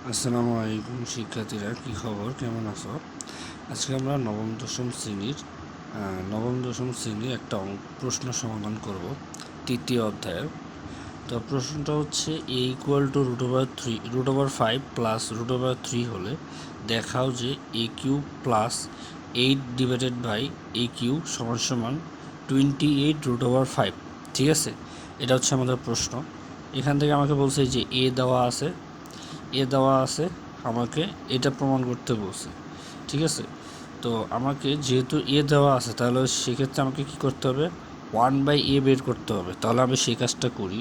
আসসালামু আলাইকুম শিক্ষার্থীরা, কী খবর, কেমন আছো? আজকে আমরা নবম দশম শ্রেণীর একটা প্রশ্ন সমাধান করব, তৃতীয় অধ্যায়ের। তো প্রশ্নটা হচ্ছে a=√5 প্লাস √3 হলে দেখাও যে a³ + 8/a³ = 28√5। ঠিক আছে, এটা হচ্ছে আমাদের প্রশ্ন। এখান থেকে আমাকে বলছে যে দেওয়া আছে, আমাকে এটা প্রমাণ করতে বলছে। ঠিক আছে, তো আমাকে যেহেতু দেওয়া আছে, তাহলে সেক্ষেত্রে আমাকে কী করতে হবে, 1/a বের করতে হবে। তাহলে আমি সেই কাজটা করি।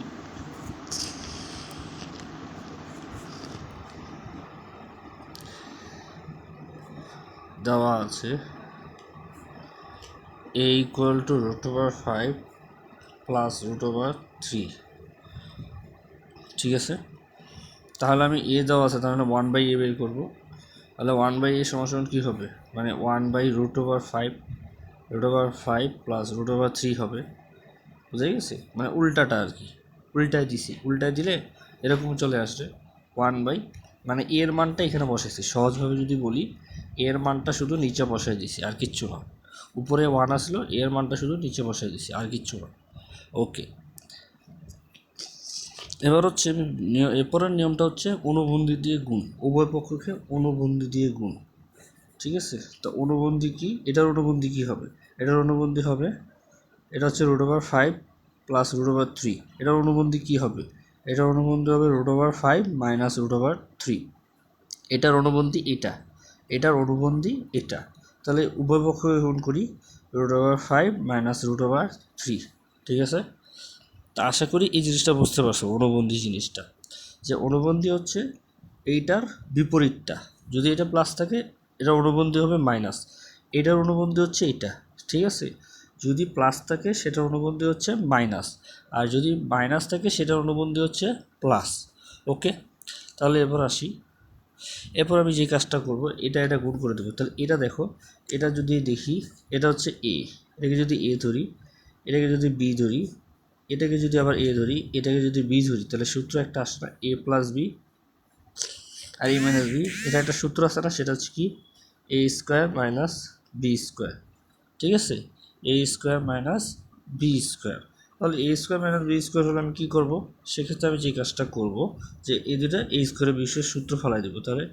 দেওয়া আছে a=√5 প্লাস √3। ঠিক আছে, তাহলে আমি দেওয়া আছে, তাহলে 1/a বের করবো। তাহলে 1/a সমান কী হবে, মানে 1/√5 প্লাস √3 হবে। বুঝে গেছে, মানে উল্টাটা আর কি, উল্টায় দিলে এরকম চলে আসবে 1/, মানে এর মানটা এখানে বসাইছি। সহজভাবে যদি বলি, এর মানটা শুধু নিচে বসাই দিছি, আর কিচ্ছু না। উপরে 1 আসলো, এর মানটা শুধু নিচে বসাই দিছি, আর কিচ্ছু না। ওকে, এবার হচ্ছে এরপরের নিয়মটা হচ্ছে অনুবন্ধী দিয়ে গুণ, উভয় পক্ষকে অনুবন্ধী দিয়ে গুণ। ঠিক আছে, তো অনুবন্ধী কি, এটার অনুবন্ধী কি হবে, এটার অনুবন্ধী হবে, এটা হচ্ছে √5 প্লাস √3। এটার অনুবন্ধী কী হবে, এটার অনুবন্ধী হবে √5 মাইনাস √3। এটার অনুবন্ধী এটার অনুবন্ধী এটা। তাহলে উভয় পক্ষকে গুণ করি, √5 মাইনাস √3। ঠিক আছে, তা আশা করি এই জিনিসটা বুঝতে পারছো, অনুবন্ধী জিনিসটা। যে অনুবন্ধী হচ্ছে এইটার বিপরীতটা, যদি এটা প্লাস থাকে এটার অনুবন্ধী হবে মাইনাস, এটার অনুবন্ধী হচ্ছে এটা। ঠিক আছে, যদি প্লাস থাকে সেটার অনুবন্ধী হচ্ছে মাইনাস, আর যদি মাইনাস থাকে সেটার অনুবন্ধী হচ্ছে প্লাস। ওকে, তাহলে এবার আসি, এরপর আমি যে কাজটা করব, এটা গুণ করে দেবো। তাহলে এটা দেখো, এটা যদি দেখি, এটা হচ্ছে এটাকে যদি ধরি, এটাকে যদি বি ধরি, এটাকে যদি আবার ধরি, এটাকে যদি বি ধরি, তাহলে সূত্র একটা আসে না, a+b আর a - b। এটা একটা সূত্র আছে না, সেটা হচ্ছে কি, a² - b²। ঠিক আছে, a² - b²। তাহলে a² - b² হলে আমি কী করবো, সেক্ষেত্রে আমি যে কাজটা করব, যে এই দুটা a² b² সূত্র ফেলাই দেবো। তাহলে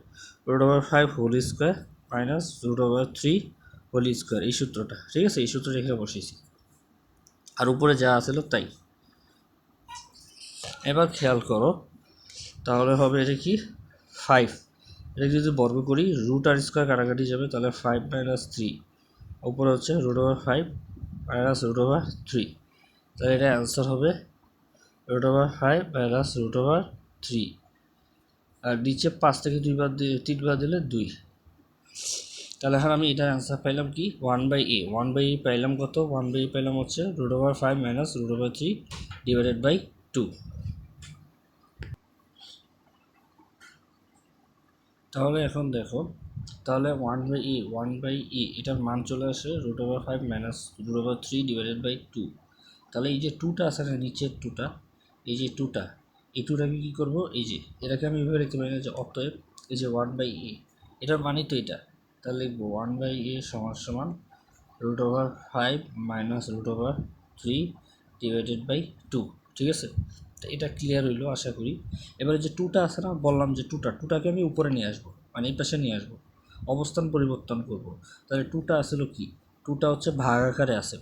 √5 whole square minus √3 whole square, এই সূত্রটা। ঠিক আছে, এই সূত্রটা এখানে বসিয়েছি, আর উপরে যা আছিল তাই। এবার খেয়াল করো, তাহলে হবে এটা কি 5, এটা যদি বর্গ করি, √r² কাটাকাটি যাবে, তাহলে 5 - 3, উপরে হচ্ছে √5 মাইনাস √3। তাহলে এটা অ্যান্সার হবে √5 মাইনাস √3। আর নিচে 5 থেকে 3 বার দিলে 2। তাহলে এখন আমি এটার অ্যান্সার পাইলাম কি, 1/a। 1/a পাইলাম কত, 1/a পাইলাম হচ্ছে √5 মাইনাস √3 ডিভাইডেড বাই 2। তাহলে এখন দেখো, তাহলে 1/a এটার মান চলে আসে √5 মাইনাস √3 ডিভাইডেড বাই 2। তাহলে এই যে 2টা আছে না, নিচের 2টা, এই যে 2টা, এই 2টাকে কী করবো, এই যে এটাকে আমি এভাবে লিখতে পারি না, যে অতএব এই যে 1/a, এটার মানই তো এটা। তাহলে লিখবো 1/a সমান √5 মাইনাস √3 ডিভাইডেড বাই 2। ঠিক আছে, তো এটা ক্লিয়ার হইলো আশা করি। এবারে যে 2টা আছে না, বললাম যে 2টাকে আমি উপরে নিয়ে আসবো, মানে এই পাশে নিয়ে আসবো, অবস্থান পরিবর্তন করব। তাহলে 2টা আসলে কি, 2টা হচ্ছে ভাগ আকারে আছে।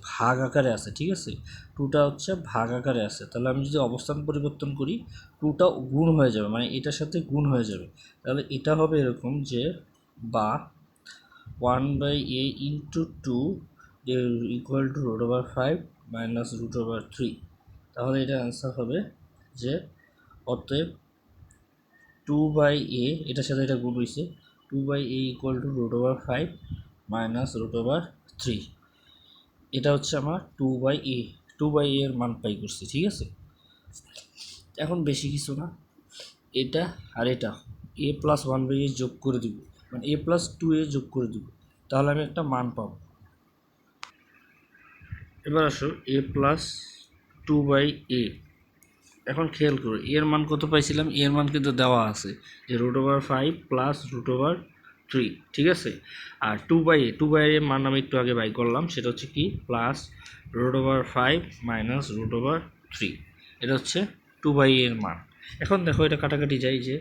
ঠিক আছে, 2টা হচ্ছে ভাগ আকারে আছে। তাহলে আমি যদি অবস্থান পরিবর্তন করি, 2টা গুণ হয়ে যাবে, মানে এটার সাথে গুণ হয়ে যাবে। তাহলে এটা হবে এরকম যে, বা 1/a into 2 equal to √5 minus √3। তাহলে এটা অ্যান্সার হবে যে, অতএব 2/a, এটার সাথে এটা গুণ হয়েছে, 2/a ইকুয়াল টু √5 মাইনাস √3। এটা হচ্ছে আমার 2/a এর মান পাই করছি। ঠিক আছে, এখন বেশি কিছু না, এটা আর এটা a+1/a যোগ করে দিব, মানে a+2a যোগ করে দিব, তাহলে আমি একটা মান পাবো। এবার আসো a+2/a, এখন খেয়াল করো এর মান কত পাইছিলাম, এর মান কিন্তু দেওয়া আছে যে √5 প্লাস √3, ঠিক আছে। আর 2/a এর মান আমি একটু আগে বাই করলাম, সেটা হচ্ছে কি প্লাস √5 মাইনাস √3, এটা হচ্ছে 2/a এর মান। এখন দেখো এটা কাটাকাটি যায় যে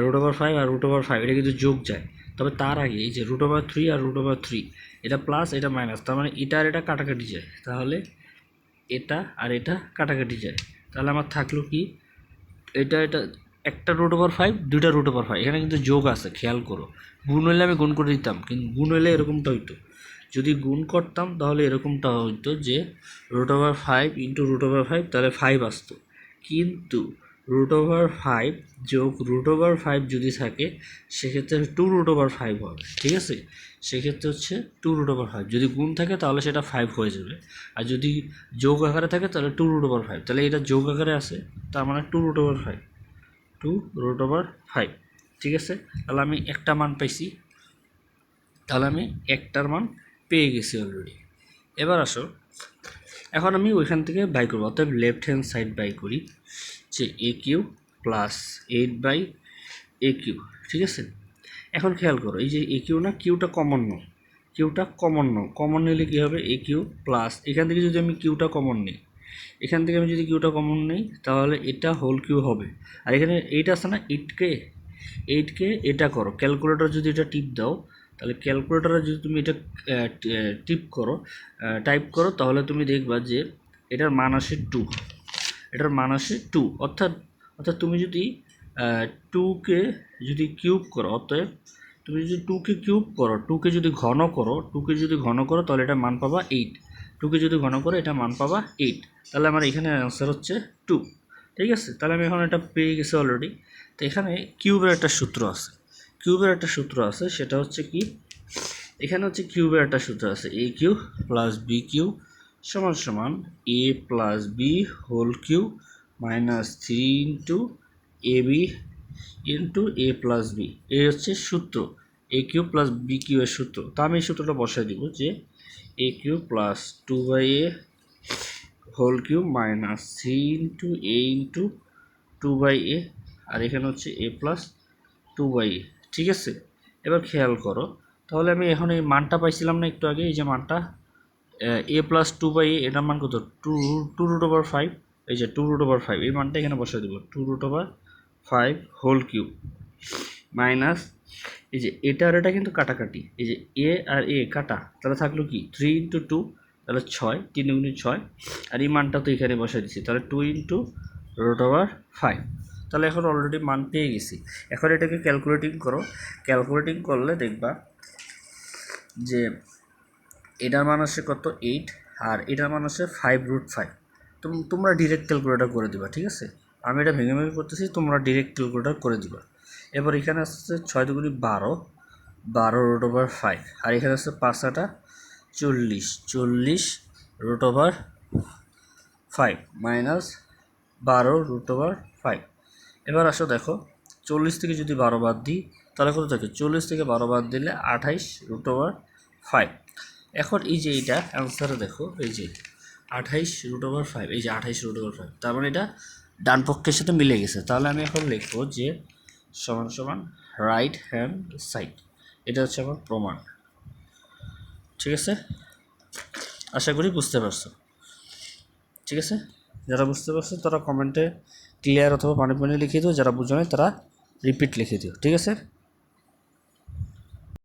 √5 আর √5 এটা কিন্তু যোগ যায়, তবে তার আগে এই যে √3 আর √3 এটা প্লাস এটা মাইনাস, তার মানে এটা আর এটা কাটাকাটি যায়, তাহলে এটা আর এটা কাটাকাটি যায়, তাহলে আমার থাকলো কি এটা একটা √5 দুইটা √5, এখানে কিন্তু যোগ আছে খেয়াল করো। গুণ হলে আমি গুণ করে দিতাম, কিন্তু গুণ হলে এরকমটা হইতো, যদি গুণ করতাম তাহলে এরকমটা হইতো যে √5 ইন্টু √5 তাহলে 5 আসতো, কিন্তু √5 যোগ √5 যদি থাকে সেক্ষেত্রে 2√5 হবে, ঠিক আছে। সেক্ষেত্রে হচ্ছে 2√5, যদি গুণ থাকে তাহলে সেটা 5 হয়ে যাবে, আর যদি যোগ আকারে থাকে তাহলে 2√5, তাহলে এটা যোগ আকারে আছে, তার মানে 2√5, 2√5, ঠিক আছে। তাহলে আমি একটা মান পাইছি, তাহলে আমি একটার মান পেয়ে গেছি অলরেডি। এবার আসো, এখন আমি ওইখান থেকে বাই করবো, অর্থাৎ লেফট হ্যান্ড সাইড বাই করি যে a³ প্লাস 8/a³, ঠিক আছে। এখন খেয়াল করো এই যে a³ না, কিউটা কমন নয়, কমন নিলে কী হবে a³ প্লাস এখান থেকে যদি আমি কিউটা কমন নিই, এখান থেকে আমি যদি কিউটা কমন নিই তাহলে এটা হোল কিউ হবে, আর এখানে 8 আছে না, 8কে এটা করো, ক্যালকুলেটর যদি এটা টিপ দাও, তাহলে ক্যালকুলেটরে যদি তুমি এটা টাইপ করো তাহলে তুমি দেখবা যে এটার মান আসে 2, এটার মান আসে 2, অর্থাৎ তুমি যদি 2কে যদি কিউব করো, অতএব তুমি যদি 2কে কিউব করো, 2কে যদি ঘন করো তাহলে এটা মান পাবা 8, 2কে যদি ঘন করো এটা মান পাবা 8, তাহলে আমার এখানে অ্যান্সার হচ্ছে 2, ঠিক আছে। তাহলে আমি এখন এটা পেয়ে গেছি অলরেডি। তো এখানে কিউবের একটা সূত্র আছে, সেটা হচ্ছে কি, এখানে হচ্ছে কিউবের একটা সূত্র আছে a³ প্লাস b³ সমান সমান a plus B whole cube minus 3 into ab into a plus B, এই হচ্ছে সূত্র a³ প্লাস b³ এর সূত্র। তা আমি এই সূত্রটা বসাই দিব যে a³ plus 2/a whole cube minus 3 into a into 2/a, আর এখানে হচ্ছে a প্লাস 2/a, ঠিক আছে। এবার খেয়াল করো, তাহলে আমি এখন এই মানটা পাইছিলাম না একটু আগে, এই যে মানটা a প্লাস 2/a, এটার মান কত 2√5, এই যে 2√5 এই মানটা এখানে বসাই দেবো, 2√5 হোল কিউব মাইনাস এই যে এটা আর এটা কিন্তু কাটাকাটি, এই যে a আর a কাটা, তাহলে থাকলো কি 3 ইন্টু 2 তাহলে 6, 3 × 6, আর এই মানটা তো এখানে বসাই দিচ্ছি, তাহলে 2 ইন্টু √5, তাহলে এখন অলরেডি মান পেয়ে গেছি। এখন এটাকে ক্যালকুলেটিং করলে দেখবা যে এটার মান আসে কত 8, আর এটার মান আসে 5√5, তোমরা ডিরেক্ট ক্যালকুলেটর করে দিবা, ঠিক আছে। আমি এটা ভেঙে করতেছি, তোমরা ডিরেক্ট ক্যালকুলেটর করে দিবা। এবার এখানে আসছে 6 × 2 = 12, 12√5, আর এখানে আসছে 5 × 8 = 40, 40√5 মাইনাস 12√5। এবার আসো দেখো 40 থেকে যদি 12 বাদ দিই তাহলে কত থাকে, 40 থেকে 12 বাদ দিলে 28√5। এখন এই যে এইটা অ্যান্সারে দেখো, এই যে 28√5, এই যে 28√5, তার মানে এটা ডান পক্ষের সাথে মিলে গেছে। তাহলে আমি এখন লিখবো যে সমান সমান রাইট হ্যান্ড সাইড, এটা হচ্ছে আমার প্রমাণ, ঠিক আছে। আশা করি বুঝতে পারছো, ঠিক আছে। যারা বুঝতে পারছো তারা কমেন্টে ক্লিয়ার অথবা পানি লিখে দিও, যারা বুঝো না তারা রিপিট লিখে দিও, ঠিক আছে।